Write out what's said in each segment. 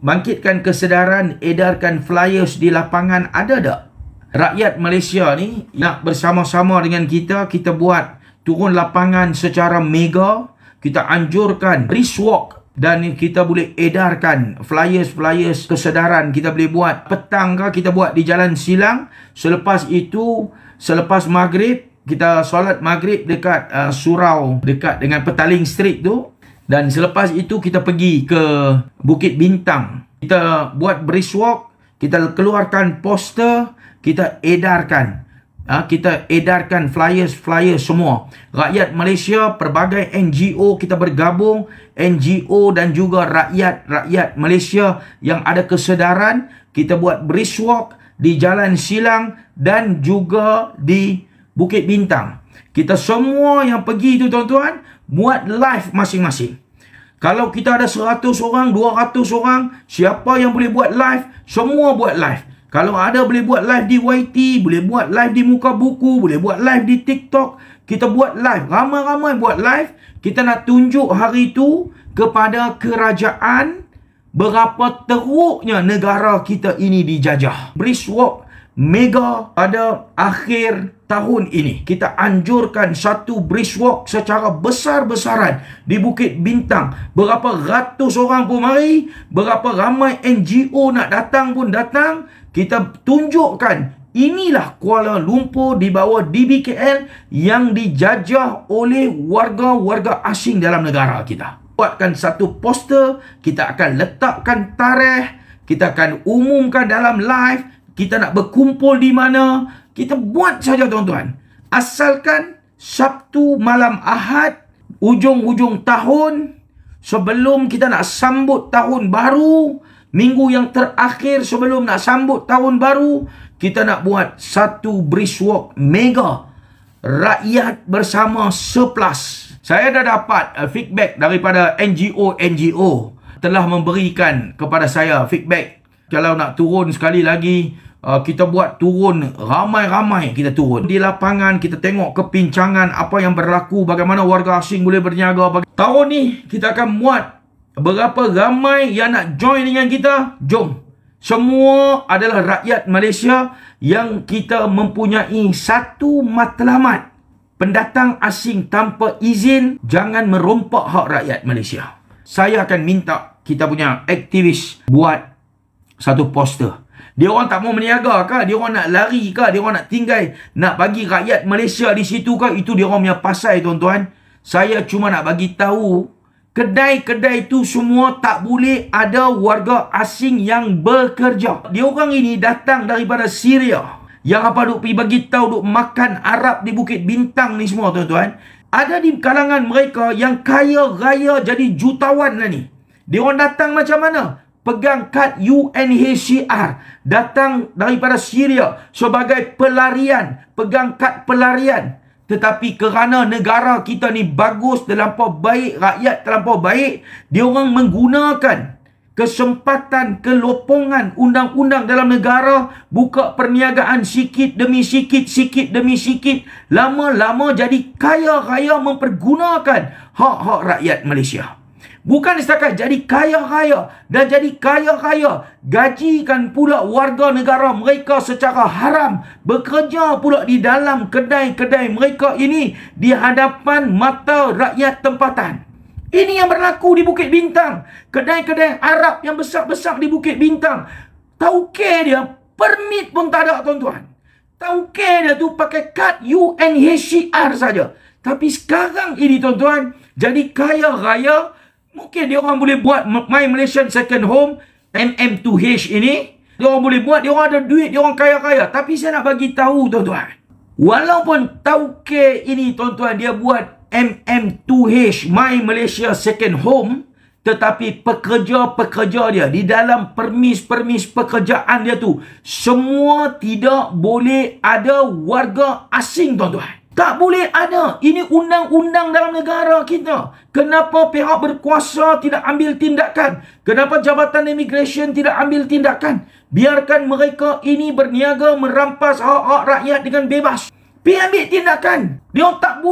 bangkitkan kesedaran, edarkan flyers di lapangan, ada tak? Rakyat Malaysia ni nak bersama-sama dengan kita buat turun lapangan secara mega. Kita anjurkan brisk walk dan kita boleh edarkan flyers kesedaran. Kita boleh buat petang ke, kita buat di Jalan Silang. Selepas itu, selepas maghrib, kita solat maghrib dekat surau, dekat dengan Petaling Street tu. Dan selepas itu kita pergi ke Bukit Bintang. Kita buat brisk walk, kita keluarkan poster, kita edarkan. Kita edarkan flyers semua. Rakyat Malaysia, pelbagai NGO kita bergabung. NGO dan juga rakyat Malaysia yang ada kesedaran. Kita buat brisk walk di Jalan Silang dan juga di Bukit Bintang. Kita semua yang pergi tu tuan-tuan, buat live masing-masing. Kalau kita ada 100 orang, 200 orang, siapa yang boleh buat live, semua buat live. Kalau ada boleh buat live di YT, boleh buat live di Muka Buku, boleh buat live di TikTok, kita buat live. Ramai-ramai buat live. Kita nak tunjuk hari itu kepada kerajaan berapa teruknya negara kita ini dijajah. Brisk walk mega pada akhir tahun ini. Kita anjurkan satu brisk walk secara besar-besaran di Bukit Bintang. Berapa ratus orang pun mari, berapa ramai NGO nak datang pun datang. Kita tunjukkan inilah Kuala Lumpur di bawah DBKL yang dijajah oleh warga-warga asing dalam negara kita. Buatkan satu poster, kita akan letakkan tarikh, kita akan umumkan dalam live, kita nak berkumpul di mana, kita buat saja tuan-tuan. Asalkan Sabtu malam Ahad, ujung-ujung tahun, sebelum kita nak sambut tahun baru, minggu yang terakhir sebelum nak sambut tahun baru, kita nak buat satu brisk walk mega. Rakyat bersama surplus. Saya dah dapat feedback daripada NGO telah memberikan kepada saya feedback. Kalau nak turun sekali lagi, kita buat turun ramai-ramai, kita turun di lapangan, kita tengok kepincangan apa yang berlaku, bagaimana warga asing boleh berniaga. Tahun ni kita akan buat berapa ramai yang nak join dengan kita. Jom. Semua adalah rakyat Malaysia yang kita mempunyai satu matlamat. Pendatang asing tanpa izin jangan merompak hak rakyat Malaysia. Saya akan minta kita punya aktivis buat satu poster. Dia orang tak mau berniaga ke? Dia orang nak lari ke? Dia orang nak tinggal, nak bagi rakyat Malaysia di situ ke? Itu dia orang punya pasal tuan-tuan. Saya cuma nak bagi tahu, kedai-kedai tu semua tak boleh ada warga asing yang bekerja. Dia orang ini datang daripada Syria. Yang apa duk pergi bagi tahu duk makan Arab di Bukit Bintang ni semua tuan-tuan. Ada di kalangan mereka yang kaya raya jadi jutawan lah ni. Dia orang datang macam mana? Pegang kad UNHCR. Datang daripada Syria sebagai pelarian. Pegang kad pelarian. Tetapi kerana negara kita ni bagus, terlampau baik, rakyat terlampau baik, dia orang menggunakan kesempatan kelopongan undang-undang dalam negara, buka perniagaan sikit demi sikit, sikit demi sikit, lama-lama jadi kaya raya mempergunakan hak-hak rakyat Malaysia. Bukan setakat jadi kaya-kaya dan jadi kaya-kaya, gajikan pula warga negara mereka secara haram, bekerja pula di dalam kedai-kedai mereka ini di hadapan mata rakyat tempatan. Ini yang berlaku di Bukit Bintang. Kedai-kedai Arab yang besar-besar di Bukit Bintang. Tauke dia, permit pun tak ada tuan-tuan. Tauke dia tu pakai kad UNHCR saja. Tapi sekarang ini tuan-tuan, jadi kaya raya. Mungkin dia orang boleh buat My Malaysian Second Home, MM2H ini. Dia orang boleh buat, dia orang ada duit, dia orang kaya-kaya. Tapi saya nak bagi tahu tuan-tuan, walaupun tauke ini tuan-tuan dia buat MM2H, My Malaysia Second Home, tetapi pekerja-pekerja dia di dalam permis pekerjaan dia tu semua tidak boleh ada warga asing tuan-tuan. Tak boleh ada. Ini undang-undang dalam negara kita. Kenapa pihak berkuasa tidak ambil tindakan? Kenapa Jabatan Immigration tidak ambil tindakan? Biarkan mereka ini berniaga merampas hak-hak rakyat dengan bebas. Pergi ambil tindakan. Dia tak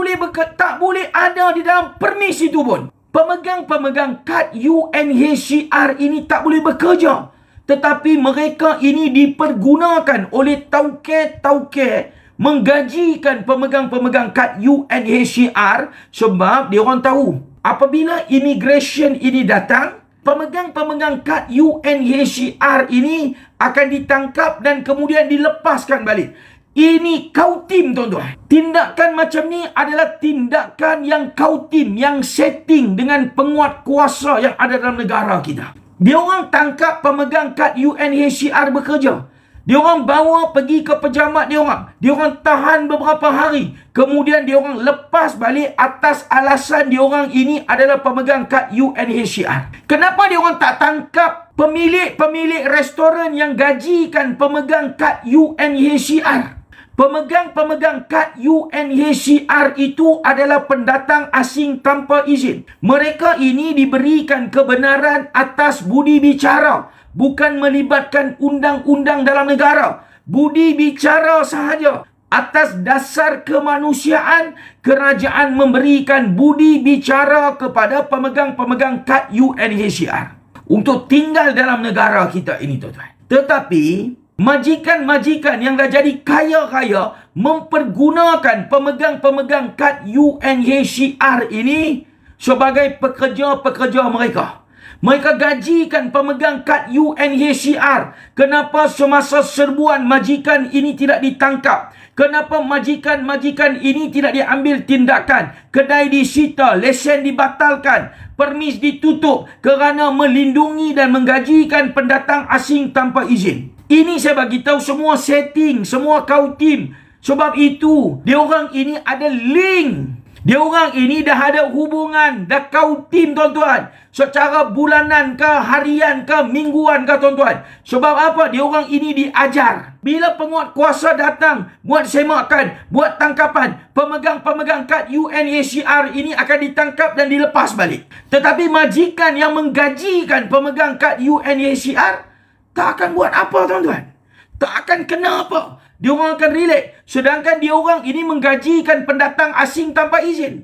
boleh ada di dalam permis itu pun. Pemegang-pemegang kad UNHCR ini tak boleh bekerja. Tetapi mereka ini dipergunakan oleh tauke-tauke menggajikan pemegang-pemegang kad UNHCR sebab dia orang tahu apabila immigration ini datang, pemegang-pemegang kad UNHCR ini akan ditangkap dan kemudian dilepaskan balik. Ini kautim, tuan-tuan. Tindakan macam ni adalah tindakan yang kautim, yang setting dengan penguat kuasa yang ada dalam negara kita. Dia orang tangkap pemegang kad UNHCR bekerja. Dia orang bawa pergi ke pejabat dia orang. Dia orang tahan beberapa hari. Kemudian dia orang lepas balik atas alasan dia orang ini adalah pemegang kad UNHCR. Kenapa dia orang tak tangkap pemilik-pemilik restoran yang gajikan pemegang kad UNHCR? Pemegang-pemegang kad UNHCR itu adalah pendatang asing tanpa izin. Mereka ini diberikan kebenaran atas budi bicara, bukan melibatkan undang-undang dalam negara. Budi bicara sahaja. Atas dasar kemanusiaan, kerajaan memberikan budi bicara kepada pemegang-pemegang kad UNHCR untuk tinggal dalam negara kita ini, tuan-tuan. Tetapi majikan-majikan yang dah jadi kaya-kaya mempergunakan pemegang-pemegang kad UNHCR ini sebagai pekerja-pekerja mereka. Mereka gajikan pemegang kad UNHCR. Kenapa semasa serbuan majikan ini tidak ditangkap? Kenapa majikan-majikan ini tidak diambil tindakan? Kedai disita, lesen dibatalkan, permis ditutup kerana melindungi dan menggajikan pendatang asing tanpa izin. Ini saya bagi tahu semua setting, semua kautim. Sebab itu, dia orang ini ada link. Dia orang ini dah ada hubungan, dah kautim, tuan-tuan. Secara bulanan ke, harian ke, mingguan ke, tuan-tuan. Sebab apa? Dia orang ini diajar. Bila penguat kuasa datang, buat semakan, buat tangkapan, pemegang-pemegang kad UNHCR ini akan ditangkap dan dilepas balik. Tetapi majikan yang menggajikan pemegang kad UNHCR tak akan buat apa, tuan-tuan. Tak akan kena apa. Dia orang akan relax. Sedangkan dia orang ini menggajikan pendatang asing tanpa izin.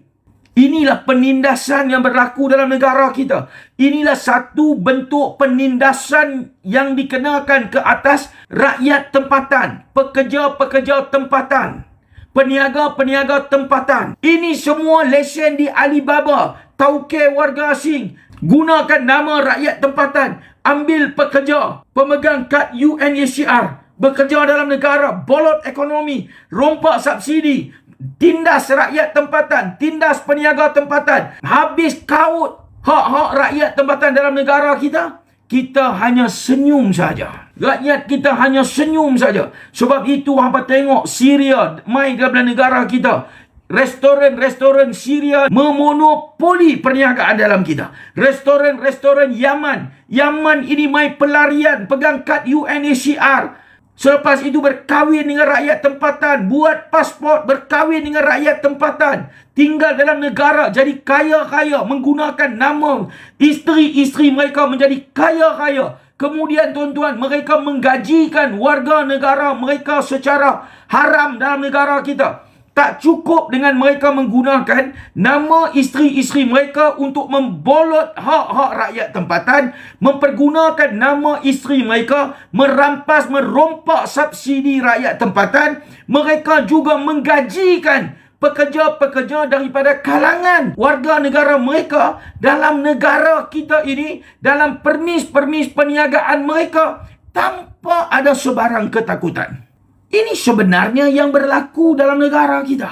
Inilah penindasan yang berlaku dalam negara kita. Inilah satu bentuk penindasan yang dikenakan ke atas rakyat tempatan, pekerja-pekerja tempatan, peniaga-peniaga tempatan. Ini semua lesen di Alibaba, tauke warga asing. Gunakan nama rakyat tempatan. Ambil pekerja, pemegang kad UNHCR, bekerja dalam negara, bolot ekonomi, rompak subsidi, tindas rakyat tempatan, tindas peniaga tempatan, habis kaut hak-hak rakyat tempatan dalam negara kita. Kita hanya senyum saja. Rakyat kita hanya senyum saja. Sebab itu hampa tengok Syria mai ke dalam negara kita. Restoran-restoran Syria memonopoli perniagaan dalam kita. Restoran-restoran Yaman. Yaman ini mai pelarian pegang kad UNHCR. Selepas itu berkahwin dengan rakyat tempatan. Buat pasport berkahwin dengan rakyat tempatan. Tinggal dalam negara jadi kaya-kaya. Menggunakan nama isteri-isteri mereka menjadi kaya-kaya. Kemudian tuan-tuan, mereka menggajikan warga negara mereka secara haram dalam negara kita. Tak cukup dengan mereka menggunakan nama isteri-isteri mereka untuk membolot hak-hak rakyat tempatan, mempergunakan nama isteri mereka, merampas, merompak subsidi rakyat tempatan. Mereka juga menggajikan pekerja-pekerja daripada kalangan warga negara mereka dalam negara kita ini, dalam permis-permis perniagaan mereka, tanpa ada sebarang ketakutan. Ini sebenarnya yang berlaku dalam negara kita.